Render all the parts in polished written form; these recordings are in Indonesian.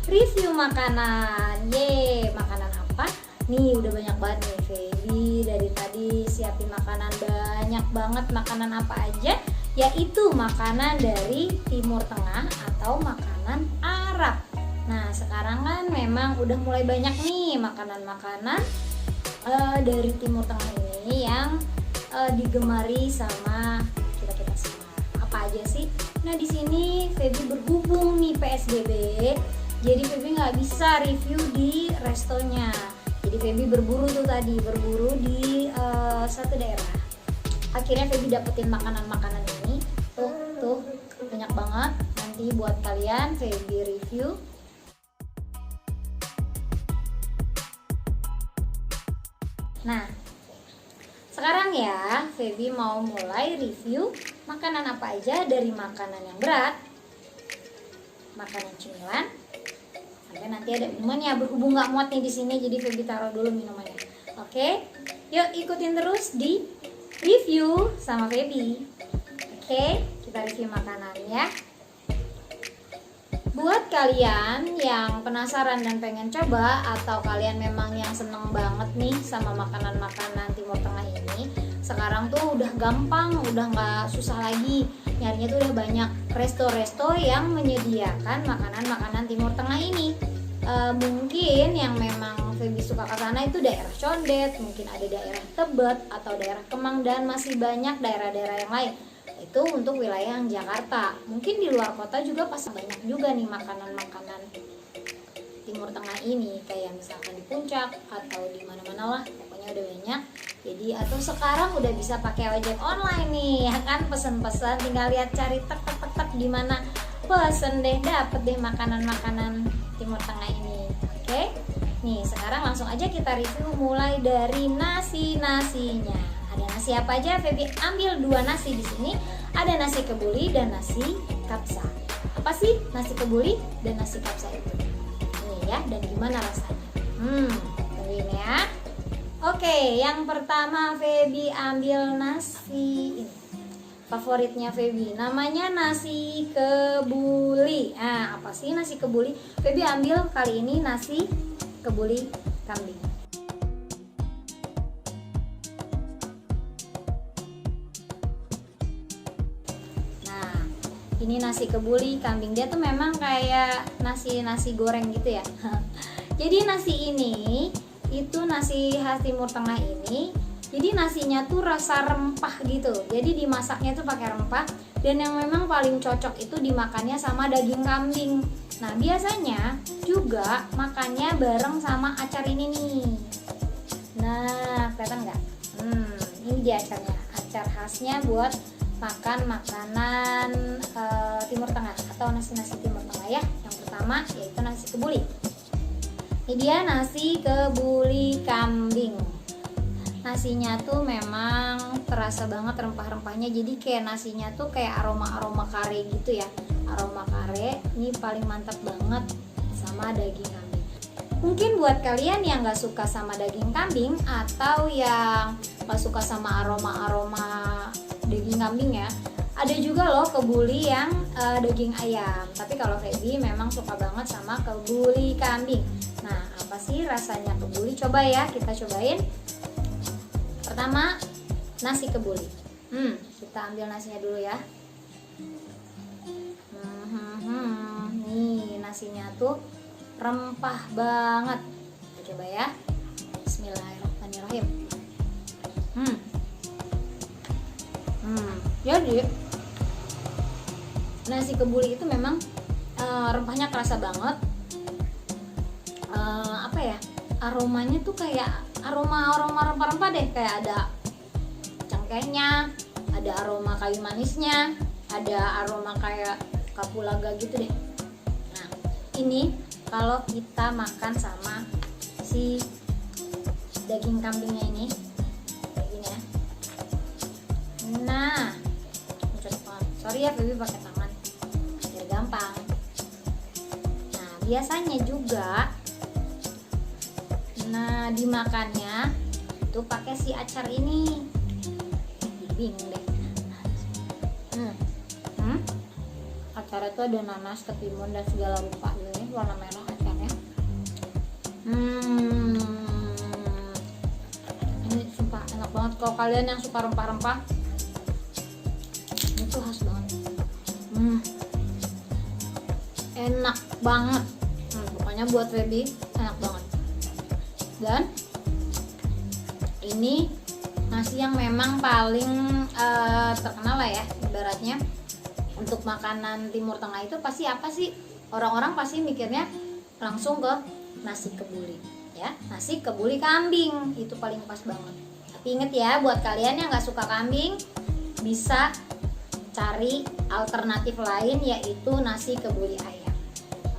review makanan. Yeay, makanan apa? Nih udah banyak banget nih Feby dari tadi siapin makanan banyak banget. Makanan apa aja? Yaitu makanan dari Timur Tengah atau makanan Arab. Nah sekarang kan memang udah mulai banyak nih makanan-makanan dari Timur Tengah ini yang digemari sama kita semua. Apa aja sih? Nah di sini Feby berhubung nih PSBB, jadi Feby nggak bisa review di restonya. Jadi Feby berburu di satu daerah. Akhirnya Feby dapetin makanan-makanan ini. Tuh banyak banget. Nanti buat kalian Feby review. Nah, sekarang ya Feby mau mulai review makanan apa aja dari makanan yang berat, makanan cemilan, sampai nanti ada minumannya. Berhubung nggak muat nih di sini, jadi Feby taruh dulu minumannya. Oke, yuk ikutin terus di review sama Feby. Oke, kita review makanan ya. Buat kalian yang penasaran dan pengen coba, atau kalian memang yang seneng banget nih sama makanan-makanan Timur Tengah ini, sekarang tuh udah gampang, udah nggak susah lagi nyarinya. Tuh udah banyak resto-resto yang menyediakan makanan-makanan Timur Tengah ini. Mungkin yang memang Feby suka ke sana itu daerah Condet, mungkin ada daerah Tebet atau daerah Kemang, dan masih banyak daerah-daerah yang lain. Itu untuk wilayah yang Jakarta. Mungkin di luar kota juga pasti banyak juga nih makanan-makanan Timur Tengah ini, kayak misalkan di Puncak atau di mana-mana lah, pokoknya udah banyak. Jadi atau sekarang udah bisa pakai ojek online nih, ya kan, pesen-pesen, tinggal lihat cari tek di mana, pesen deh, dapet deh makanan-makanan Timur Tengah ini. Oke, nih sekarang langsung aja kita review mulai dari nasinya. Ada nasi apa aja? Feby ambil 2 nasi di sini. Ada nasi kebuli dan nasi kapsa. Apa sih nasi kebuli dan nasi kapsa itu? Nih ya, dan gimana rasanya? Tungguin ya. Oke, yang pertama Feby ambil nasi ini. Favoritnya Feby, namanya nasi kebuli. Nah, apa sih nasi kebuli? Feby ambil kali ini nasi kebuli kambing. Ini nasi kebuli kambing, dia tuh memang kayak nasi goreng gitu ya. Jadi nasi ini itu nasi khas Timur Tengah ini. Jadi nasinya tuh rasa rempah gitu. Jadi dimasaknya tuh pakai rempah, dan yang memang paling cocok itu dimakannya sama daging kambing. Nah, biasanya juga makannya bareng sama acar ini nih. Nah, kelihatan nggak? Ini dia acarnya. Acar khasnya buat makan makanan Timur Tengah atau nasi Timur Tengah ya. Yang pertama yaitu nasi kebuli. Ini dia nasi kebuli kambing. Nasinya tuh memang terasa banget rempah-rempahnya. Jadi kayak nasinya tuh kayak aroma kare gitu ya. Aroma kare ini paling mantap banget sama daging kambing. Mungkin buat kalian yang gak suka sama daging kambing, atau yang gak suka sama aroma daging kambing ya, ada juga loh kebuli yang daging ayam. Tapi kalau Feby memang suka banget sama kebuli kambing. Nah, apa sih rasanya kebuli? Coba ya, kita cobain. Pertama, nasi kebuli. Kita ambil nasinya dulu ya. Nih nasinya tuh rempah banget. Kita coba ya. Bismillahirrahmanirrahim. Jadi nasi kebuli itu memang rempahnya kerasa banget. Apa ya, aromanya tuh kayak aroma rempah-rempah deh. Kayak ada cengkehnya, ada aroma kayu manisnya, ada aroma kayak kapulaga gitu deh. Nah, ini kalau kita makan sama si daging kambingnya ini kayak gini ya. Nah, cocok banget. Sorry ya Feby pakai tangan biar gampang. Nah, biasanya juga dimakannya itu pakai si acar ini. Bingung deh. Acarnya tuh ada nanas, ketimun dan segala rupa. Ini warna merah acarnya. Kalau kalian yang suka rempah-rempah, itu khas banget. Enak banget. Pokoknya buat Feby enak banget. Dan ini nasi yang memang paling terkenal lah ya, ibaratnya untuk makanan Timur Tengah itu pasti apa sih? Orang-orang pasti mikirnya langsung ke nasi kebuli ya, nasi kebuli kambing itu paling pas banget. Tapi inget ya, buat kalian yang nggak suka kambing bisa cari alternatif lain, yaitu nasi kebuli ayam.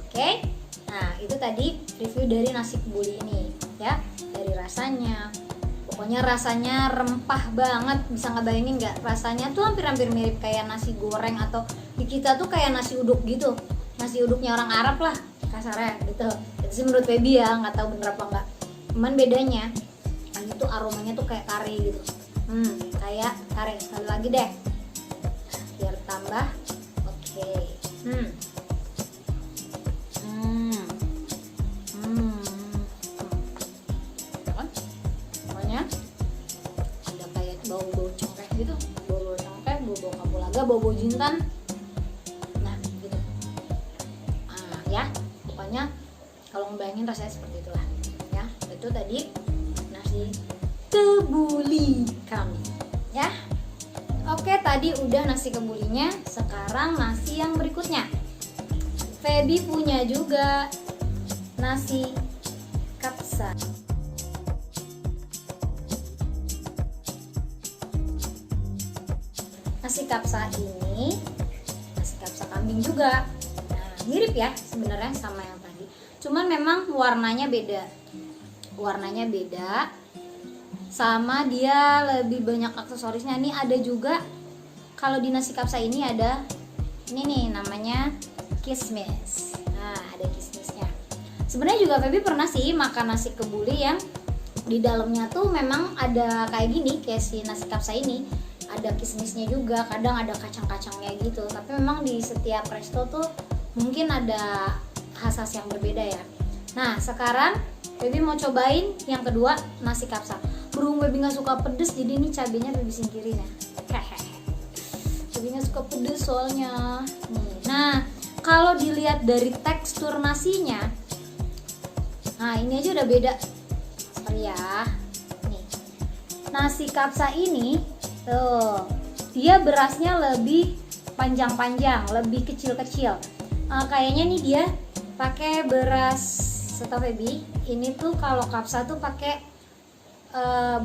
Oke, nah itu tadi review dari nasi kebuli ini ya. Dari rasanya, pokoknya rasanya rempah banget. Bisa ngebayangin nggak? Rasanya tuh hampir-hampir mirip kayak nasi goreng, atau di kita tuh kayak nasi uduk gitu, nasi uduknya orang Arab lah kasarnya gitu. Itu sih menurut Feby ya, nggak tahu bener apa enggak. Cuman bedanya ini tuh aromanya tuh kayak kare gitu. Kayak kare. Sekali lagi deh biar tambah oke. Pokoknya ada kayak bau-bau cengkeh gitu, bau-bau cengkeh, bau-bau kapulaga, bau-bau jintan. Nah gitu. Ya pokoknya kalau ngebayangin rasanya seperti itulah ya. Itu tadi nasi kebuli kami ya. Oke, tadi udah nasi kebulinya. Sekarang nasi yang berikutnya, Feby punya juga nasi kapsa. Nasi kapsa ini nasi kapsa kambing juga. Nah, mirip ya sebenarnya sama yang tadi, cuman memang warnanya beda. Sama dia lebih banyak aksesorisnya. Nih ada juga, kalau di nasi kapsa ini ada ini nih namanya kismis. Nah ada kismisnya. Sebenarnya juga Feby pernah sih makan nasi kebuli yang di dalamnya tuh memang ada kayak gini, kayak si nasi kapsa ini ada kismisnya juga, kadang ada kacang-kacangnya gitu. Tapi memang di setiap resto tuh mungkin ada khas-khas yang berbeda ya. Nah sekarang Feby mau cobain yang kedua, nasi kapsa. Berhubung Feby gak suka pedes, jadi ini cabenya Feby singkirin ya. Feby gak suka pedes soalnya nih. Nah kalau dilihat dari tekstur nasinya, nah ini aja udah beda sekali ya. Nih nasi kapsa ini tuh, dia berasnya lebih panjang-panjang, lebih kecil-kecil. Kayaknya nih dia pakai beras, setahu Feby ini tuh kalau kapsa tuh pakai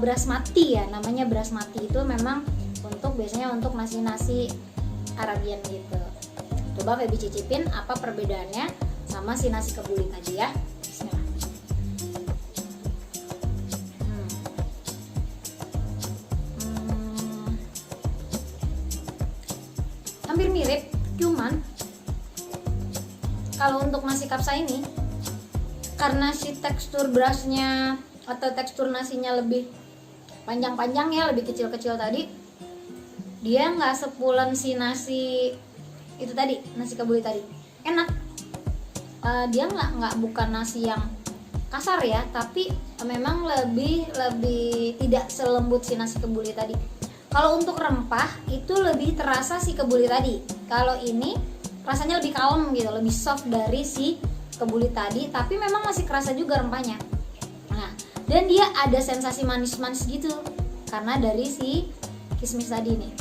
beras mati ya, namanya beras mati. Itu memang biasanya untuk nasi-nasi Arabian gitu. Coba Feby cicipin apa perbedaannya sama si nasi kebuli tadi ya. Bismillah. Hampir mirip, cuman kalau untuk nasi kapsa ini, karena si tekstur berasnya atau tekstur nasinya lebih panjang-panjang ya, lebih kecil-kecil tadi, dia nggak sepulen si nasi itu tadi, nasi kebuli tadi. Enak. Dia bukan nasi yang kasar ya, tapi memang lebih tidak selembut si nasi kebuli tadi. Kalau untuk rempah itu lebih terasa si kebuli tadi. Kalau ini rasanya lebih kalem gitu, lebih soft dari si kebuli tadi, tapi memang masih kerasa juga rempahnya. Nah, dan dia ada sensasi manis-manis gitu karena dari si kismis tadi nih.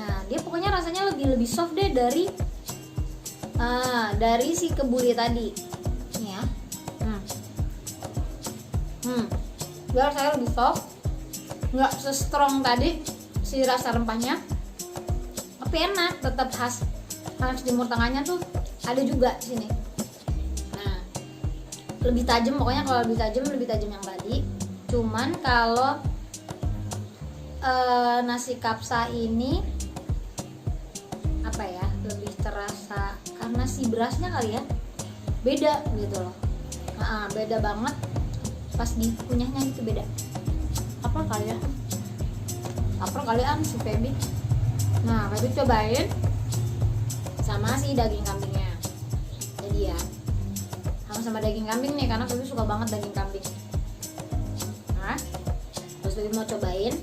Nah, dia pokoknya rasanya lebih soft deh dari si kebuli tadi. Nih ya. Dia rasanya lebih soft, nggak se-strong tadi si rasa rempahnya, tapi enak, tetap khas Timur Tengahnya tuh ada juga di sini. Nah, lebih tajam, pokoknya kalau lebih tajam yang tadi. Cuman kalau nasi kapsa ini apa ya, lebih terasa karena si berasnya kali ya, beda gitu loh. Beda banget pas dikunyahnya gitu, beda. Apa kalian si Feby. Nah, Feby cobain sama si daging kambingnya. Jadi ya, sama daging kambing nih, karena Feby suka banget daging kambing. Nah, terus Feby mau cobain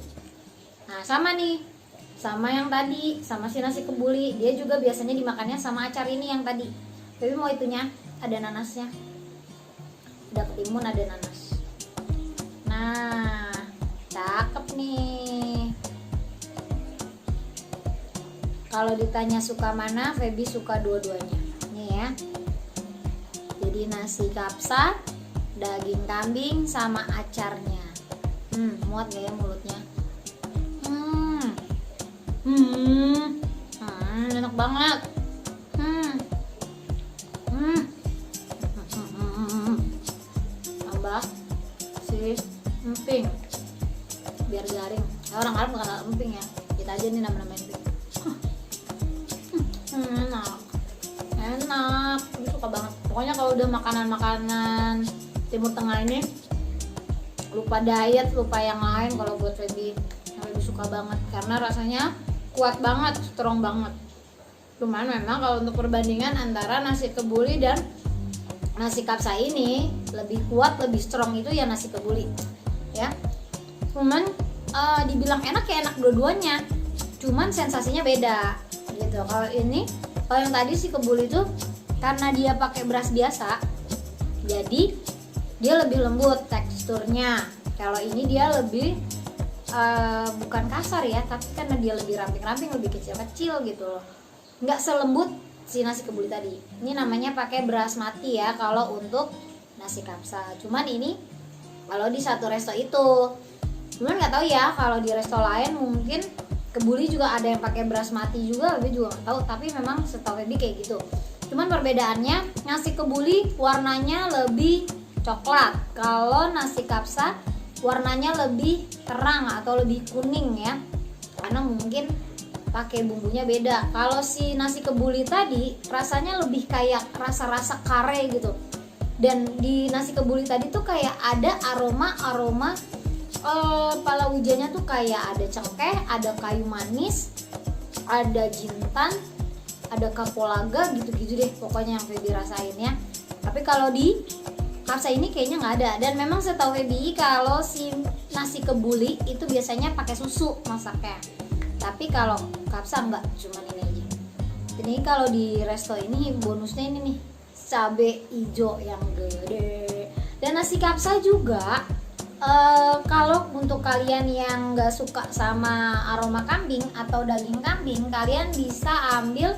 Nah sama nih, sama yang tadi, sama si nasi kebuli, dia juga biasanya dimakannya sama acar ini yang tadi. Tapi mau itunya, ada nanasnya, udah ketimun, ada nanas. Nah cakep nih. Kalau ditanya suka mana, Feby suka dua-duanya. Nih ya. Jadi nasi kapsa, daging kambing sama acarnya. Muat gak ya mulutnya? Enak banget. Tambah si emping biar garing. Orang Arab nggak emping ya. Kita aja nih nama emping. Enak, gue suka banget. Pokoknya kalau udah makanan-makanan Timur Tengah ini, lupa diet, lupa yang lain. Kalau buat Feby, Feby suka banget karena rasanya kuat banget, strong banget. Cuman memang kalau untuk perbandingan antara nasi kebuli dan nasi kapsa ini, lebih kuat, lebih strong itu ya nasi kebuli, ya. Cuman dibilang enak ya enak dua-duanya, cuman sensasinya beda gitu. Kalau ini, kalau yang tadi si kebuli itu karena dia pakai beras biasa, jadi dia lebih lembut teksturnya. Kalau ini dia lebih bukan kasar ya, tapi karena dia lebih ramping-ramping, lebih kecil-kecil gitu loh. Nggak selembut si nasi kebuli tadi. Ini namanya pakai beras mati ya kalau untuk nasi kapsa. Cuman ini kalau di satu resto itu. Cuman nggak tahu ya kalau di resto lain mungkin kebuli juga ada yang pakai beras mati juga, Feby juga nggak tahu. Tapi memang setahu Feby kayak gitu. Cuman perbedaannya nasi kebuli warnanya lebih coklat. Kalau nasi kapsa warnanya lebih terang atau lebih kuning ya. Karena mungkin pakai bumbunya beda. Kalau si nasi kebuli tadi rasanya lebih kayak rasa-rasa kare gitu. Dan di nasi kebuli tadi tuh kayak ada aroma palawujanya tuh kayak ada cengkeh, ada kayu manis, ada jintan, ada kapulaga gitu-gitu deh pokoknya yang Feby rasain ya. Tapi kalau di kapsa ini kayaknya nggak ada. Dan memang setahu Feby kalau si nasi kebuli itu biasanya pakai susu masaknya. Tapi kalau kapsa enggak, cuman ini aja. Ini kalau di resto ini bonusnya ini nih, cabe hijau yang gede. Dan nasi kapsa juga kalau untuk kalian yang nggak suka sama aroma kambing atau daging kambing, kalian bisa ambil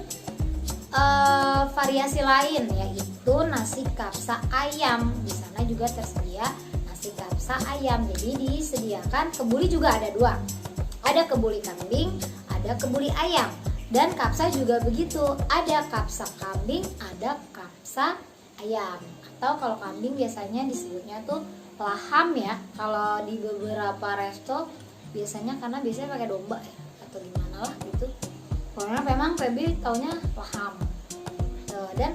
variasi lain, yaitu nasi kapsa ayam. Di sana juga tersedia nasi kapsa ayam. Jadi disediakan kebuli juga ada dua. Ada kebuli kambing, ada kebuli ayam. Dan kapsa juga begitu, ada kapsa kambing, ada kapsa ayam. Atau kalau kambing biasanya disebutnya tuh laham ya. Kalau di beberapa resto biasanya karena biasanya pakai domba ya, atau gimana lah gitu. Karena memang Feby taunya laham. Dan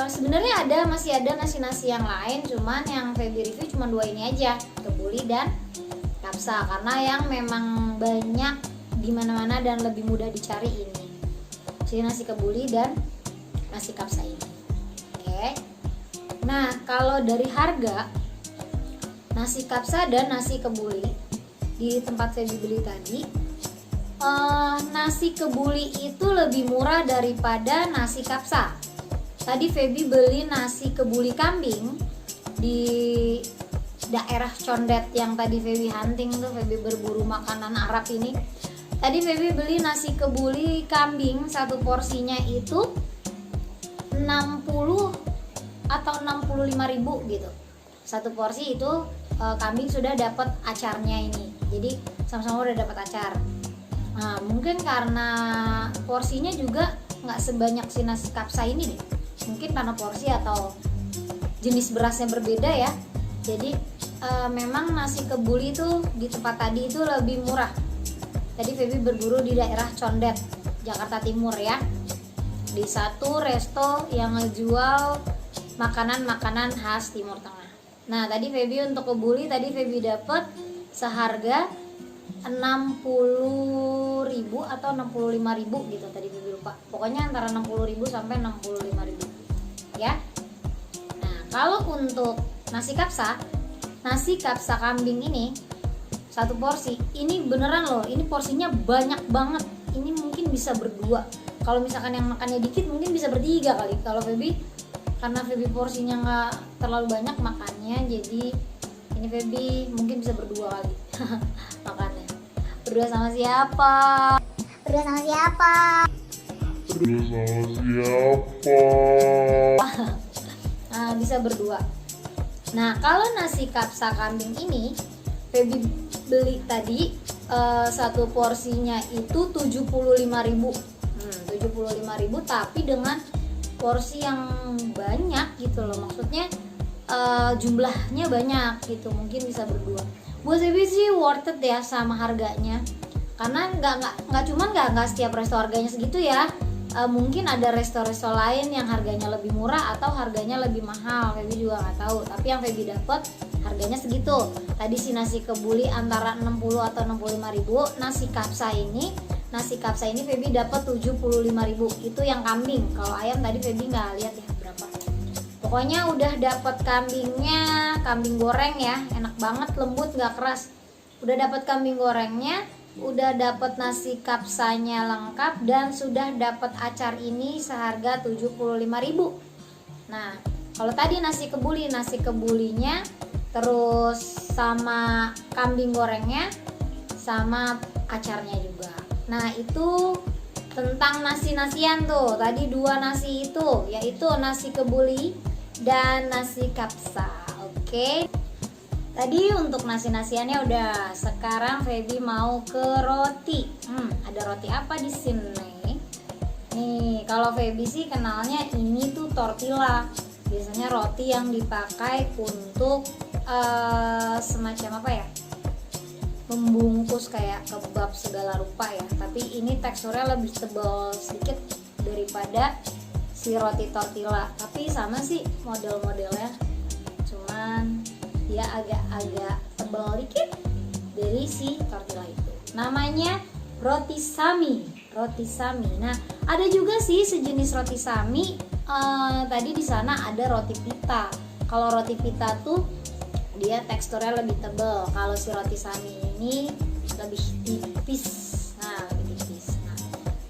sebenarnya masih ada nasi-nasi yang lain, cuman yang Feby review cuma dua ini aja, kebuli dan kapsa, karena yang memang banyak di mana-mana dan lebih mudah dicari ini. Jadi nasi kebuli dan nasi kapsa ini. Oke. Nah, kalau dari harga nasi kapsa dan nasi kebuli di tempat Feby beli tadi, nasi kebuli itu lebih murah daripada nasi kapsa. Tadi Feby beli nasi kebuli kambing di daerah Condet yang tadi Feby hunting tuh, Feby berburu makanan Arab ini. Tadi Feby beli nasi kebuli kambing, satu porsinya itu 60 atau 65.000 gitu. Satu porsi itu kambing sudah dapat acarnya ini. Jadi sama-sama udah dapat acar. Nah, mungkin karena porsinya juga nggak sebanyak si nasi kapsa ini deh. Mungkin karena porsi atau jenis berasnya berbeda ya. Jadi memang nasi kebuli itu di tempat tadi itu lebih murah. Tadi Feby berburu di daerah Condet, Jakarta Timur ya. Di satu resto yang ngejual makanan-makanan khas Timur Tengah. Nah, tadi Feby untuk kebuli tadi Feby dapat seharga 60.000 atau 65.000 gitu tadi Feby lupa. Pokoknya antara 60.000 sampai 65.000. Ya. Nah, kalau untuk nasi kapsa kambing ini satu porsi. Ini beneran loh, ini porsinya banyak banget. Ini mungkin bisa berdua. Kalau misalkan yang makannya dikit mungkin bisa bertiga kali. Kalau Feby, karena Feby porsinya nggak terlalu banyak makannya, jadi ini Feby mungkin bisa berdua kali makannya. Berdua sama siapa? Berdua sama siapa? Nah, bisa berdua. Nah, kalau nasi kapsa kambing ini Feby beli tadi satu porsinya itu 75.000. 75.000 tapi dengan porsi yang banyak gitu loh. Maksudnya jumlahnya banyak gitu, mungkin bisa berdua. Buat Feby sih worth it ya sama harganya. Karena nggak cuman nggak setiap resto harganya segitu ya. Mungkin ada resto-resto lain yang harganya lebih murah atau harganya lebih mahal, Feby juga nggak tahu. Tapi yang Feby dapat harganya segitu. Tadi si nasi kebuli antara 60 atau 65.000. Nasi kapsa ini Feby dapat 75.000. Itu yang kambing. Kalau ayam tadi Feby nggak lihat ya berapa. Pokoknya udah dapat kambingnya, kambing goreng ya, enak banget, lembut nggak keras. Udah dapat kambing gorengnya, udah dapat nasi kapsanya lengkap, dan sudah dapat acar ini seharga 75.000. Nah, kalau tadi nasi kebulinya terus sama kambing gorengnya sama acarnya juga. Nah, itu tentang nasi-nasian tuh. Tadi dua nasi itu, yaitu nasi kebuli dan nasi kapsa. Oke. Tadi untuk nasi-nasiannya udah. Sekarang Feby mau ke roti. Ada roti apa di sini? Nih, kalau Feby sih kenalnya ini tuh tortilla. Biasanya roti yang dipakai untuk semacam apa ya? Membungkus kayak kebab segala rupa ya. Tapi ini teksturnya lebih tebal sedikit daripada si roti tortilla. Tapi sama sih model-modelnya. Cuman dia agak tebal dikit dari si tortilla itu. Namanya roti sami. Nah, ada juga sih sejenis roti sami. Tadi di sana ada roti pita. Kalau roti pita tuh dia teksturnya lebih tebal. Kalau si roti sami ini lebih tipis. Nah,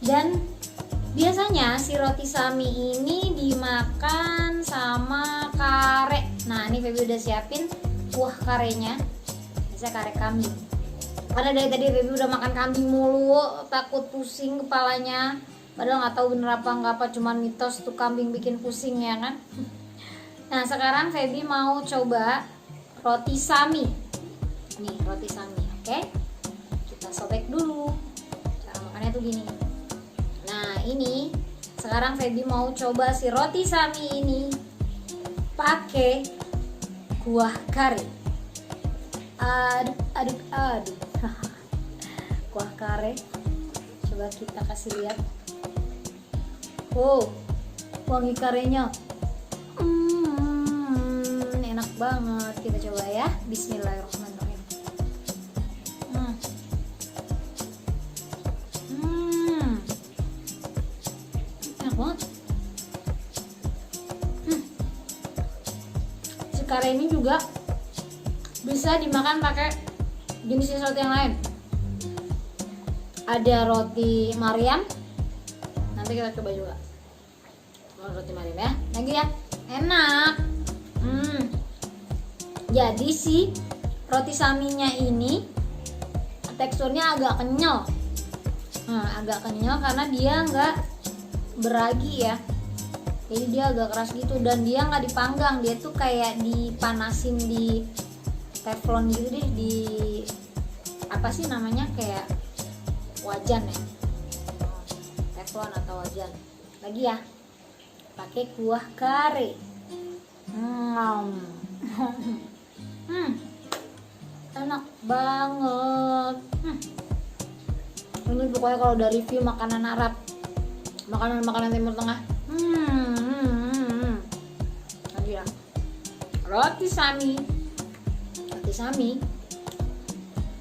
dan biasanya si roti sami ini dimakan sama kare. Nah, ini Feby udah siapin kuah karenya. Biasanya kare kambing. Karena dari tadi Feby udah makan kambing mulu, takut pusing kepalanya. Padahal nggak tahu bener apa nggak, apa cuman mitos tuh kambing bikin pusing ya kan. Nah, sekarang Feby mau coba roti sami. Nih, roti sami, oke? Kita sobek dulu. Cara makannya tuh gini. Nah, ini sekarang Feby mau coba si roti sami ini pakai kuah kare. Aduk. Kuah kare. Coba kita kasih lihat. Oh, wangi karenya. Enak banget. Kita coba ya. Bismillahirrahmanirrahim. Enak banget. Si kare ini juga bisa dimakan pakai jenis roti yang lain. Ada roti Mariam. Nanti kita coba juga. Roti Mariam ya. Lagi ya. Enak. Jadi si roti saminya ini teksturnya agak kenyal. Agak kenyal karena dia nggak beragi ya. Jadi dia agak keras gitu, dan dia nggak dipanggang. Dia tuh kayak dipanasin di teflon gitu deh, di apa sih namanya, kayak wajan ya, teflon atau wajan. Lagi ya, pakai kuah kare. Enak banget. Ini pokoknya kalau udah review makanan Arab, makanan Timur Tengah. Lagi ya, roti sami.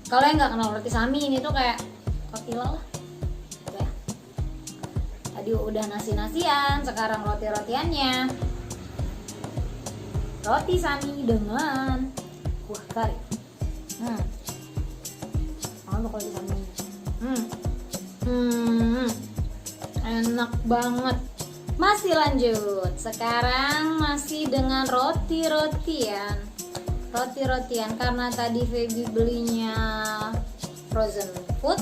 Kalau yang nggak kenal roti sami, ini tuh kayak tortilla lah. Ya. Tadi udah nasi-nasian, sekarang roti-rotiannya. Roti sami dengan kuah kari. Coba kalau disambung. Enak banget. Masih lanjut. Sekarang masih dengan roti-rotian. Roti-rotian karena tadi Feby belinya frozen food.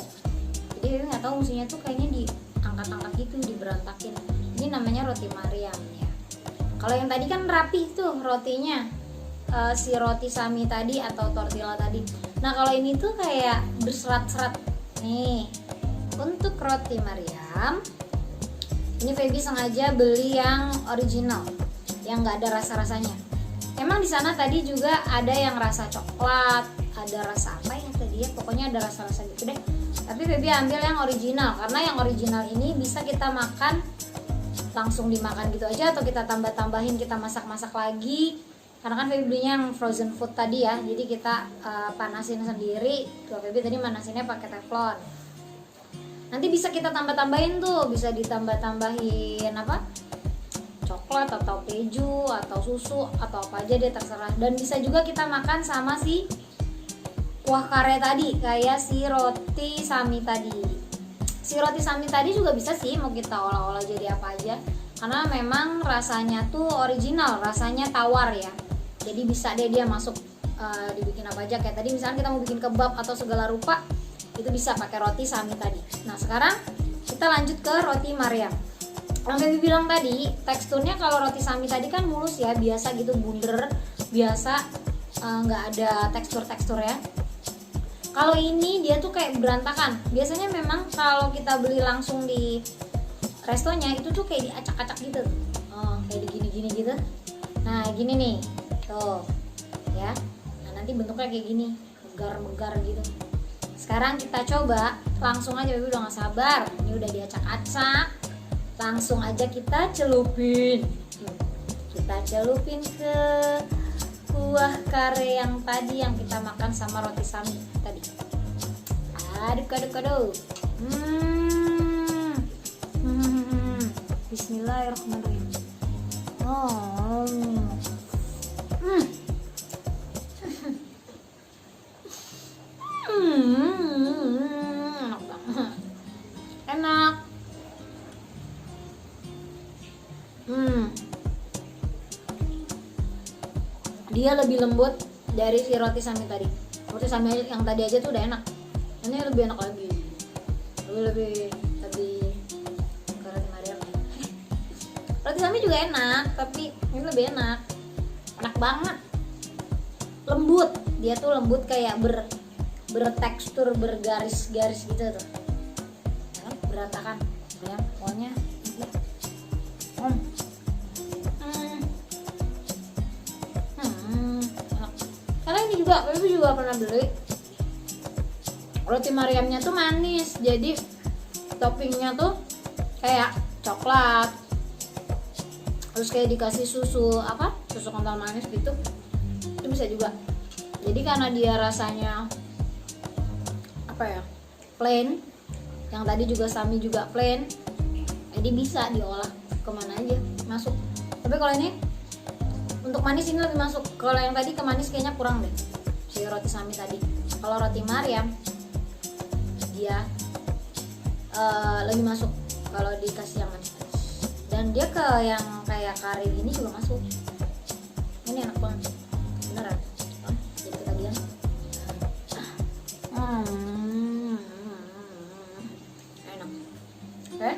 Jadi Feby nggak tahu musuhnya tuh kayaknya diangkat-angkat gitu, diberantakin. Ini namanya roti Mariam ya. Kalau yang tadi kan rapi tuh rotinya, si roti sami tadi atau tortilla tadi. Nah kalau ini tuh kayak berserat-serat. Nih untuk roti Mariam, ini Feby sengaja beli yang original, yang nggak ada rasa-rasanya. Emang di sana tadi juga ada yang rasa coklat, ada rasa apa ya tadi ya, pokoknya ada rasa-rasa gitu deh. Tapi Feby ambil yang original karena yang original ini bisa kita makan langsung dimakan gitu aja, atau kita tambah-tambahin, kita masak-masak lagi. Karena kan Feby belinya yang frozen food tadi ya, jadi kita panasin sendiri. Kalau Feby tadi manasinnya pakai teflon. Nanti bisa kita tambah-tambahin tuh, bisa ditambah-tambahin apa? Coklat atau keju atau susu atau apa aja deh, terserah. Dan bisa juga kita makan sama si kuah kare tadi, kayak si roti sami tadi. Si roti sami tadi juga bisa sih mau kita olah-olah jadi apa aja, karena memang rasanya tuh original, rasanya tawar ya. Jadi bisa deh dia masuk dibikin apa aja. Kayak tadi misalnya kita mau bikin kebab atau segala rupa, itu bisa pakai roti sami tadi. Nah sekarang kita lanjut ke roti Mariam. Yang Feby bilang tadi, teksturnya kalau roti sami tadi kan mulus ya, biasa gitu, bunder, biasa, nggak ada tekstur-tekstur ya. Kalau ini dia tuh kayak berantakan. Biasanya memang kalau kita beli langsung di restonya itu tuh kayak diacak-acak gitu, kayak gini-gini gitu. Nah gini nih, tuh ya. Nah nanti bentuknya kayak gini, megar-megar gitu. Sekarang kita coba langsung aja, Feby udah gak sabar. Ini udah diacak-acak, langsung aja kita celupin. Kita celupin ke kuah kare yang tadi yang kita makan sama roti sami tadi. Aduk. Bismillahirrahmanirrahim. Enak banget. Enak. Dia lebih lembut dari si roti sami tadi. Roti sami yang tadi aja tuh udah enak. Ini lebih enak lagi. Lebih ke roti Mariam. Roti sami juga enak, tapi ini lebih enak. Enak banget. Lembut. Dia tuh lembut kayak bertekstur, bergaris-garis gitu tuh. Berantakan. Ya, pokoknya karena ini juga, Feby juga pernah beli roti Mariamnya tuh manis, jadi toppingnya tuh kayak coklat, terus kayak dikasih susu kental manis gitu, itu bisa juga. Jadi karena dia rasanya plain, yang tadi juga sami juga plain, jadi bisa diolah kemana aja masuk. Tapi kalau ini untuk manis ini lebih masuk. Kalau yang tadi ke manis kayaknya kurang deh, si roti sami tadi. Kalau roti Mariam dia lebih masuk kalau dikasih yang manis-manis. Dan dia ke yang kayak kari gini juga masuk. Ini enak banget beneran. Jadi ketagihan. Enak. Oke.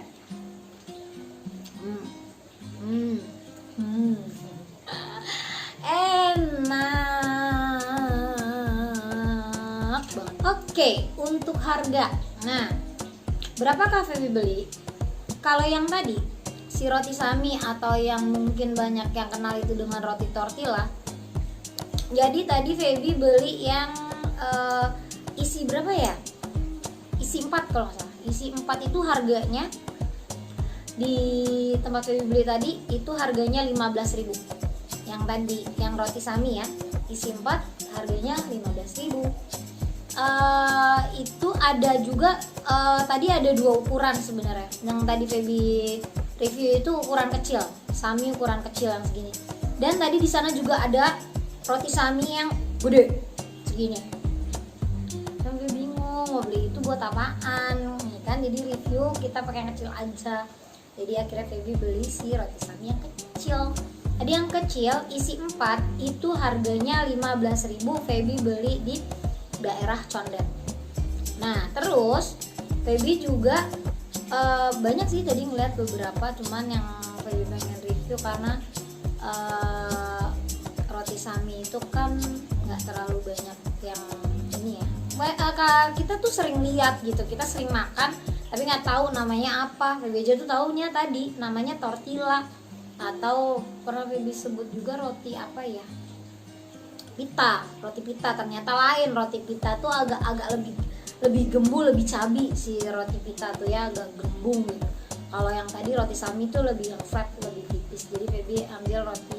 Enak banget. Oke, untuk harga. Nah, berapakah Feby beli? Kalau yang tadi si roti sami atau yang mungkin banyak yang kenal itu dengan roti tortilla. Jadi tadi Feby beli yang isi berapa ya? Isi 4 kalau nggak salah. Isi 4 itu harganya di tempat Feby beli tadi itu harganya 15.000. Yang tadi yang roti sami ya, isi 4 harganya 15.000. Itu ada juga tadi ada 2 ukuran sebenarnya. Yang tadi Feby review itu ukuran kecil, sami ukuran kecil yang segini. Dan tadi di sana juga ada roti sami yang gede segini. Sampai bingung mau beli buat apaan ya kan, jadi review kita pakai yang kecil aja. Jadi akhirnya Feby beli si roti Sami yang kecil. Tadi yang kecil isi 4 itu harganya 15.000, Feby beli di daerah Condet. Nah terus Feby juga banyak sih tadi ngeliat beberapa, cuman yang Feby pengen review karena roti Sami itu kan nggak terlalu banyak yang ini ya. Kita tuh sering lihat gitu, kita sering makan tapi nggak tahu namanya apa. Feby aja tuh taunya tadi namanya tortilla, atau pernah Feby sebut juga roti apa ya, pita, roti pita. Ternyata lain, roti pita tuh agak lebih gembul, lebih cabi si roti pita tuh ya, agak gembung gitu. Kalau yang tadi roti Sami tuh lebih flat, lebih tipis. Jadi Feby ambil roti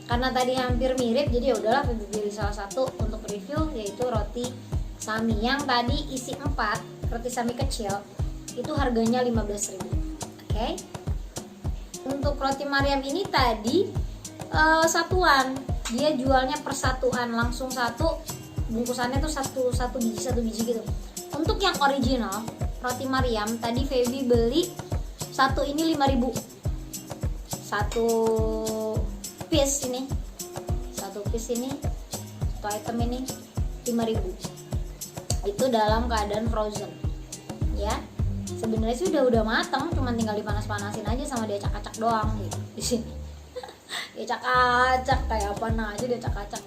karena tadi hampir mirip, jadi ya udahlah Feby pilih salah satu untuk review, yaitu roti Sami yang tadi isi 4, roti Sami kecil itu harganya 15.000. Oke. Untuk roti Maryam ini tadi satuan, dia jualnya persatuan, langsung satu bungkusannya tuh satu biji gitu. Untuk yang original roti Maryam tadi Feby beli satu ini 5.000, satu piece ini, satu item ini 5.000. Itu dalam keadaan frozen ya. Sebenarnya sih udah matang, cuman tinggal dipanas-panasin aja sama diacak-acak doang gitu di sini. Diacak-acak kayak apa aja diacak-acak.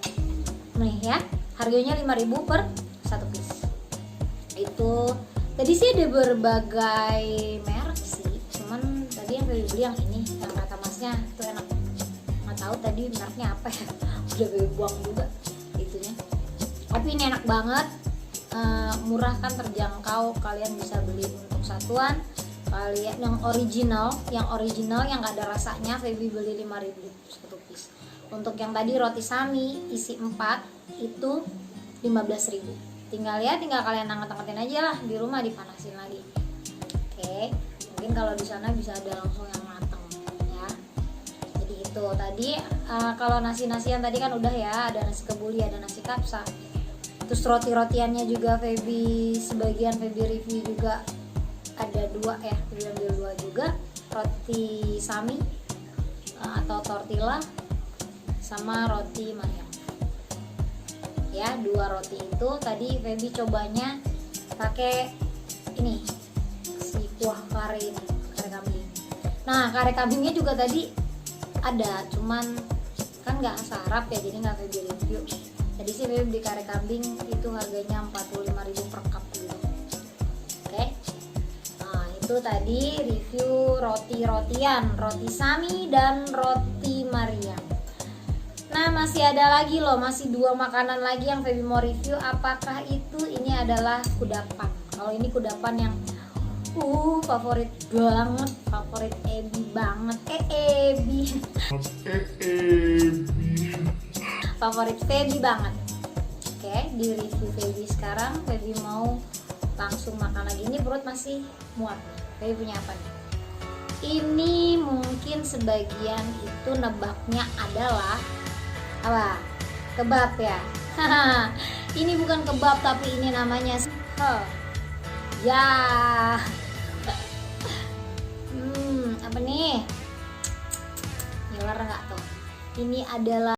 Nih ya, harganya 5.000 per satu piece. Itu tadi sih ada berbagai merek sih, cuman tadi yang beli yang ini, yang kata masnya itu enak. Nggak tahu tadi mereknya apa ya, udah buang juga itunya. Tapi ini enak banget, murah kan, terjangkau, kalian bisa beli untuk satuan. Kalian yang original yang gak ada rasanya Feby beli 5.000 satu piece. Untuk yang tadi roti Sami isi 4 itu 15.000. Tinggal kalian angkat-angkatin aja lah di rumah, dipanasin lagi. Oke, mungkin kalau di sana bisa ada langsung yang matang ya. Jadi itu tadi kalau nasi-nasian tadi kan udah ya, ada nasi kebuli, ada nasi kapsa. Terus roti-rotiannya juga sebagian Feby review juga ada 2 ya, Feby ambil 2 juga, roti Sami atau tortilla sama roti Maryam ya. 2 roti itu tadi Feby cobanya pakai ini si kuah kare kambing. Nah kare kambingnya juga tadi ada, cuman kan nggak sarap ya, jadi nggak Feby review. Jadi sih Feby beli kare kambing itu harganya 45.000 per cup gitu. Oke. Nah, itu tadi review roti-rotian, roti Sami dan roti Maryam. Nah, masih ada lagi loh, masih 2 makanan lagi yang Feby mau review. Apakah itu? Ini adalah kudapan. Kalau ini kudapan yang favorit banget, favorit Ebi banget. Ebi. Favorit Feby banget. Oke, di review Feby sekarang. Feby mau langsung makan lagi. Ini perut masih muat. Feby punya apa nih? Ini mungkin sebagian itu nebaknya adalah apa? Kebab ya. Ini bukan kebab tapi ini namanya ya. Apa nih? Ngiler nggak tuh? Ini adalah